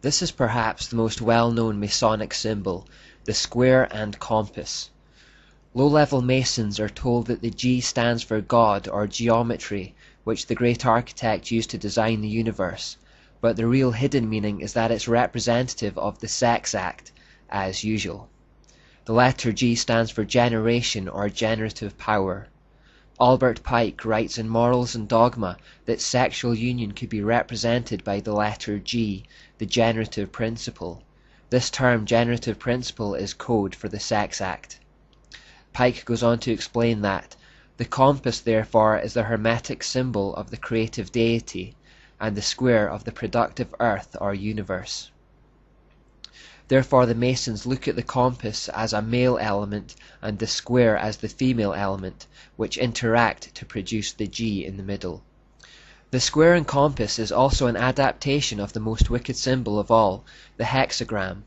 This is perhaps the most well-known Masonic symbol, the square and compass. Low-level Masons are told that the G stands for God or geometry, which the great architect used to design the universe, but the real hidden meaning is that it's representative of the sex act, as usual. The letter G stands for generation or generative power. Albert Pike writes in Morals and Dogma that sexual union could be represented by the letter G, the generative principle. This term generative principle is code for the sex act. Pike goes on to explain that the compass therefore is the hermetic symbol of the creative deity, and the square of the productive earth or universe. Therefore the Masons look at the compass as a male element and the square as the female element, which interact to produce the G in the middle. The square and compass is also an adaptation of the most wicked symbol of all, the hexagram.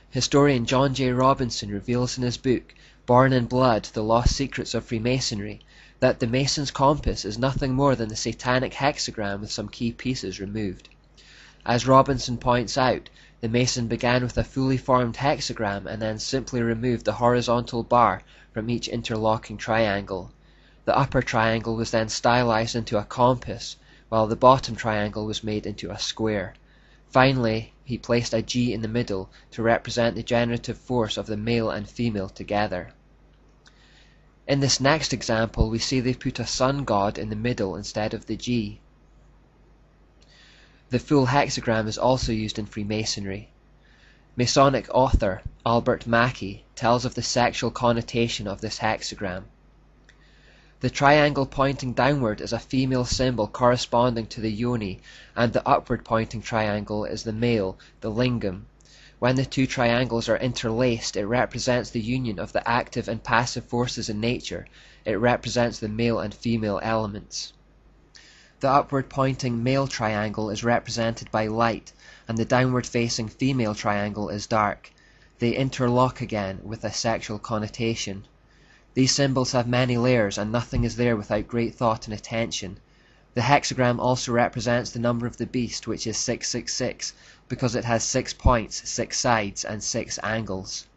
Historian John J. Robinson reveals in his book, Born in Blood, The Lost Secrets of Freemasonry, that the Mason's compass is nothing more than the satanic hexagram with some key pieces removed. As Robinson points out, the Mason began with a fully formed hexagram and then simply removed the horizontal bar from each interlocking triangle. The upper triangle was then stylized into a compass, while the bottom triangle was made into a square. Finally, he placed a G in the middle to represent the generative force of the male and female together. In this next example, we see they put a sun god in the middle instead of the G. The full hexagram is also used in Freemasonry. Masonic author Albert Mackey tells of the sexual connotation of this hexagram. The triangle pointing downward is a female symbol corresponding to the yoni, and the upward pointing triangle is the male, the lingam. When the two triangles are interlaced, it represents the union of the active and passive forces in nature. It represents the male and female elements. The upward-pointing male triangle is represented by light, and the downward-facing female triangle is dark. They interlock again with a sexual connotation. These symbols have many layers, and nothing is there without great thought and attention. The hexagram also represents the number of the beast, which is 666, because it has 6 points, 6 sides, and 6 angles.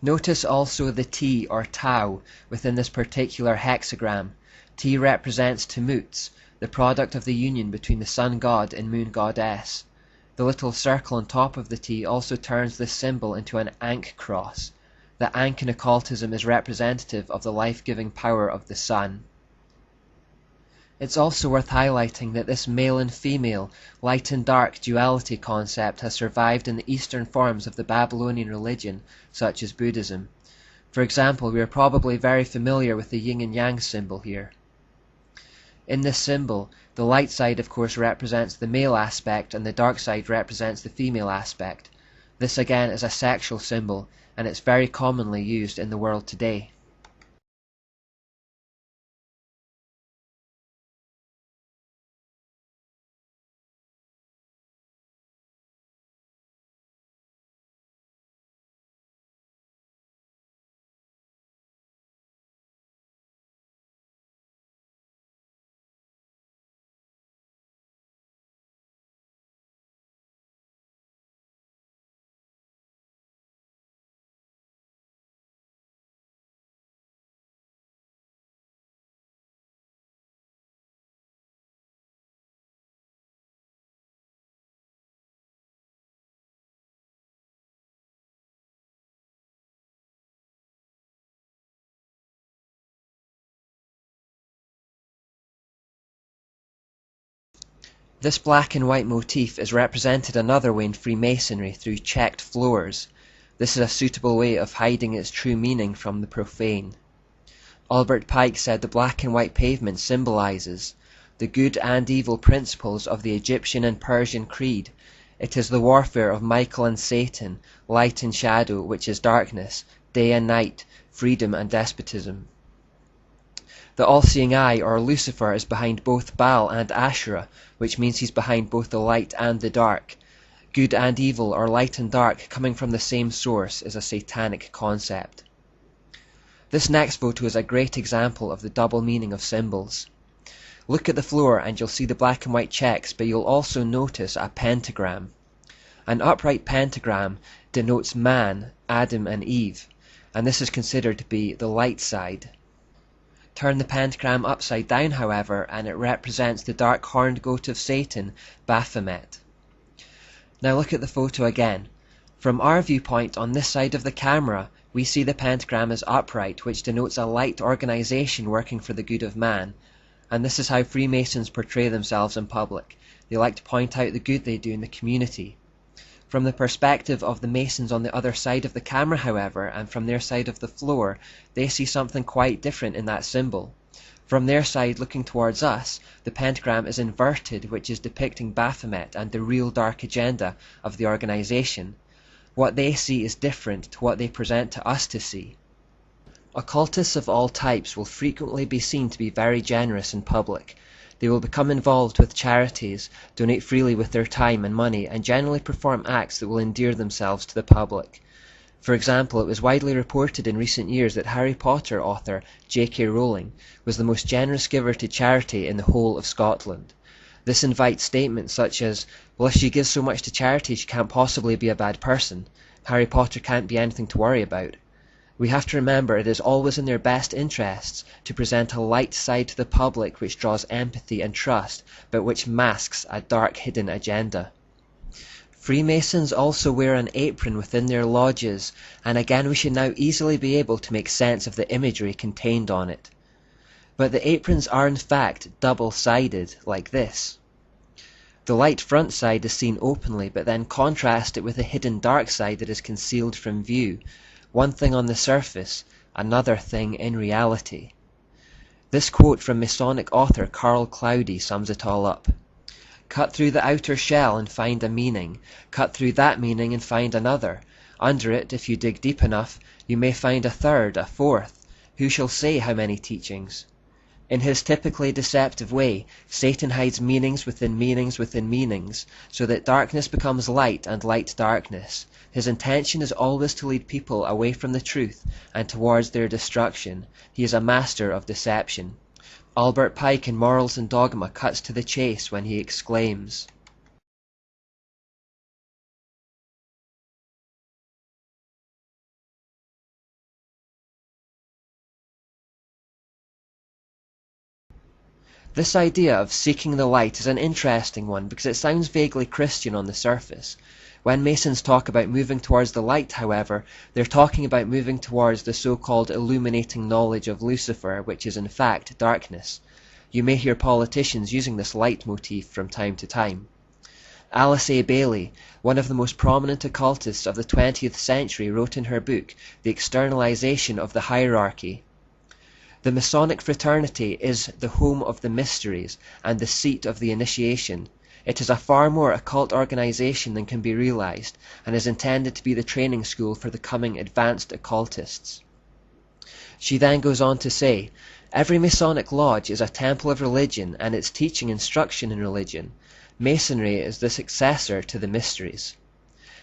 Notice also the T or Tau within this particular hexagram. T represents Tammuz, the product of the union between the sun god and moon goddess. The little circle on top of the T also turns this symbol into an Ankh cross. The Ankh in occultism is representative of the life-giving power of the sun. It's also worth highlighting that this male and female, light and dark duality concept has survived in the Eastern forms of the Babylonian religion, such as Buddhism. For example, we are probably very familiar with the yin and yang symbol here. In this symbol, the light side of course represents the male aspect and the dark side represents the female aspect. This again is a sexual symbol, and it's very commonly used in the world today. This black and white motif is represented another way in Freemasonry through checked floors. This is a suitable way of hiding its true meaning from the profane. Albert Pike said the black and white pavement symbolizes the good and evil principles of the Egyptian and Persian creed. It is the warfare of Michael and Satan, light and shadow, which is darkness, day and night, freedom and despotism. The all-seeing eye, or Lucifer, is behind both Baal and Asherah, which means he's behind both the light and the dark. Good and evil, or light and dark, coming from the same source, is a satanic concept. This next photo is a great example of the double meaning of symbols. Look at the floor and you'll see the black and white checks, but you'll also notice a pentagram. An upright pentagram denotes man, Adam and Eve, and this is considered to be the light side. Turn the pentagram upside down, however, and it represents the dark horned goat of Satan, Baphomet. Now look at the photo again. From our viewpoint on this side of the camera, we see the pentagram as upright, which denotes a light organization working for the good of man, and this is how Freemasons portray themselves in public. They like to point out the good they do in the community. From the perspective of the Masons on the other side of the camera, however, and from their side of the floor, they see something quite different in that symbol. From their side, looking towards us, the pentagram is inverted, which is depicting Baphomet and the real dark agenda of the organization. What they see is different to what they present to us to see. Occultists of all types will frequently be seen to be very generous in public. They will become involved with charities, donate freely with their time and money, and generally perform acts that will endear themselves to the public. For example, it was widely reported in recent years that Harry Potter author J.K. Rowling was the most generous giver to charity in the whole of Scotland. This invites statements such as, well, if she gives so much to charity, she can't possibly be a bad person. Harry Potter can't be anything to worry about. We have to remember it is always in their best interests to present a light side to the public which draws empathy and trust, but which masks a dark hidden agenda. Freemasons also wear an apron within their lodges, and again we should now easily be able to make sense of the imagery contained on it. But the aprons are in fact double-sided, like this. The light front side is seen openly, but then contrast it with a hidden dark side that is concealed from view. One thing on the surface, another thing in reality. This quote from Masonic author Carl Cloudy sums it all up. Cut through the outer shell and find a meaning. Cut through that meaning and find another. Under it, if you dig deep enough, you may find a third, a fourth. Who shall say how many teachings? In his typically deceptive way, Satan hides meanings within meanings within meanings, so that darkness becomes light and light darkness. His intention is always to lead people away from the truth and towards their destruction. He is a master of deception. Albert Pike in Morals and Dogma cuts to the chase when he exclaims, this idea of seeking the light is an interesting one because it sounds vaguely Christian on the surface. When Masons talk about moving towards the light, however, they're talking about moving towards the so-called illuminating knowledge of Lucifer, which is in fact darkness. You may hear politicians using this leitmotif from time to time. Alice A. Bailey, one of the most prominent occultists of the 20th century, wrote in her book, The Externalization of the Hierarchy, the Masonic fraternity is the home of the mysteries and the seat of the initiation. It is a far more occult organization than can be realized, and is intended to be the training school for the coming advanced occultists. She then goes on to say, every Masonic lodge is a temple of religion and its teaching instruction in religion. Masonry is the successor to the mysteries.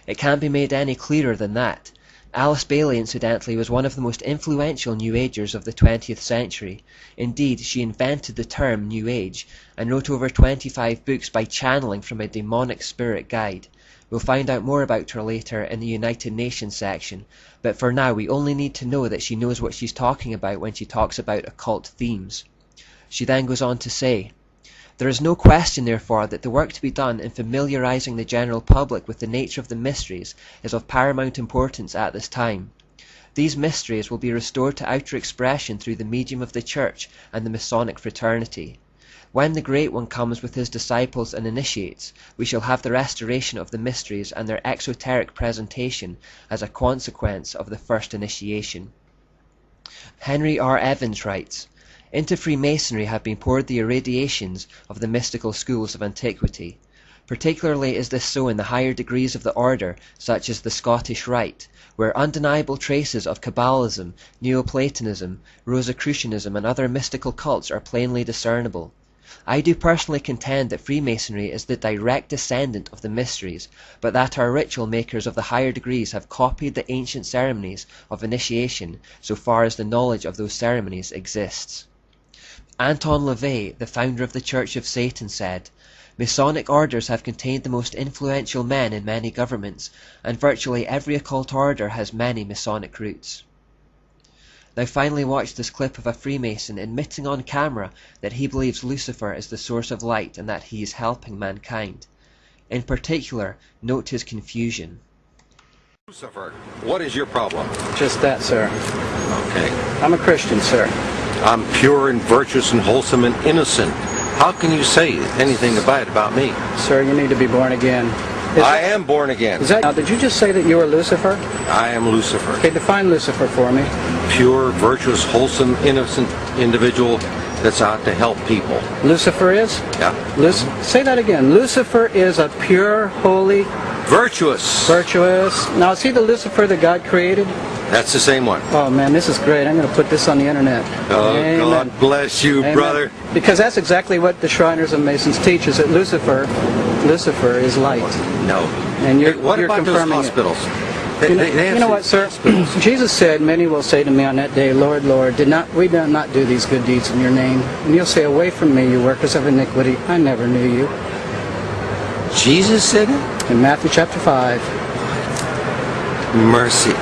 It can't be made any clearer than that. Alice Bailey, incidentally, was one of the most influential New Agers of the 20th century. Indeed, she invented the term New Age, and wrote over 25 books by channeling from a demonic spirit guide. We'll find out more about her later in the United Nations section, but for now we only need to know that she knows what she's talking about when she talks about occult themes. She then goes on to say, there is no question, therefore, that the work to be done in familiarizing the general public with the nature of the mysteries is of paramount importance at this time. These mysteries will be restored to outer expression through the medium of the Church and the Masonic fraternity. When the Great One comes with his disciples and initiates, we shall have the restoration of the mysteries and their exoteric presentation as a consequence of the first initiation. Henry R. Evans writes, into Freemasonry have been poured the irradiations of the mystical schools of antiquity. Particularly is this so in the higher degrees of the order, such as the Scottish Rite, where undeniable traces of Kabbalism, Neoplatonism, Rosicrucianism and other mystical cults are plainly discernible. I do personally contend that Freemasonry is the direct descendant of the mysteries, but that our ritual makers of the higher degrees have copied the ancient ceremonies of initiation so far as the knowledge of those ceremonies exists. Anton LaVey, the founder of the Church of Satan, said, Masonic orders have contained the most influential men in many governments, and virtually every occult order has many Masonic roots. Now finally watch this clip of a Freemason admitting on camera that he believes Lucifer is the source of light and that he is helping mankind. In particular, note his confusion. Lucifer, what is your problem? Just that, sir. Okay. I'm a Christian, sir. I'm pure and virtuous and wholesome and innocent. How can you say anything bad about me? Sir, you need to be born again. I am born again. Now, did you just say that you were Lucifer? I am Lucifer. Okay, define Lucifer for me. Pure, virtuous, wholesome, innocent individual that's out to help people. Lucifer is? Yeah. Say that again. Lucifer is a pure, holy, Virtuous. virtuous. Now, is he the Lucifer that God created? That's the same one. Oh, man, this is great. I'm going to put this on the internet. Oh, Amen. God bless you, Amen. brother. Because that's exactly what the Shriners and Masons teach, is that Lucifer is light. No. And you're, Hey, what you're about those confirming it. hospitals? You know what, sir? Jesus said, many will say to me on that day, Lord, Lord, we did not do these good deeds in your name? And you'll say, away from me, you workers of iniquity, I never knew you. Jesus said it? In Matthew chapter 5. Mercy.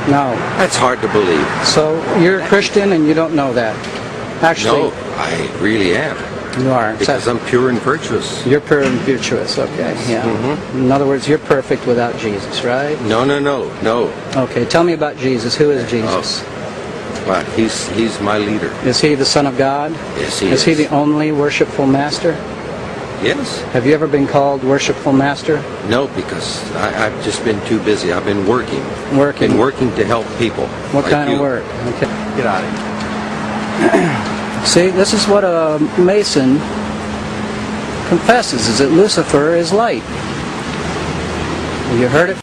No. That's hard to believe. So you're a Christian and you don't know that. Actually, No, I really am. you are. Because I'm pure and virtuous. You're pure and virtuous, okay, yeah. Mm-hmm. In other words, you're perfect without Jesus, right? No. Okay, tell me about Jesus. Who is Jesus? Well, he's my leader. Is he the Son of God? Yes, he is. Is he the only worshipful master? Yes. Have you ever been called worshipful master? No, because I've just been too busy. I've been working. Working. Been working to help people. What like kind you. of work? Okay. Get out of here. See, this is what a Mason confesses, is that Lucifer is light. You heard it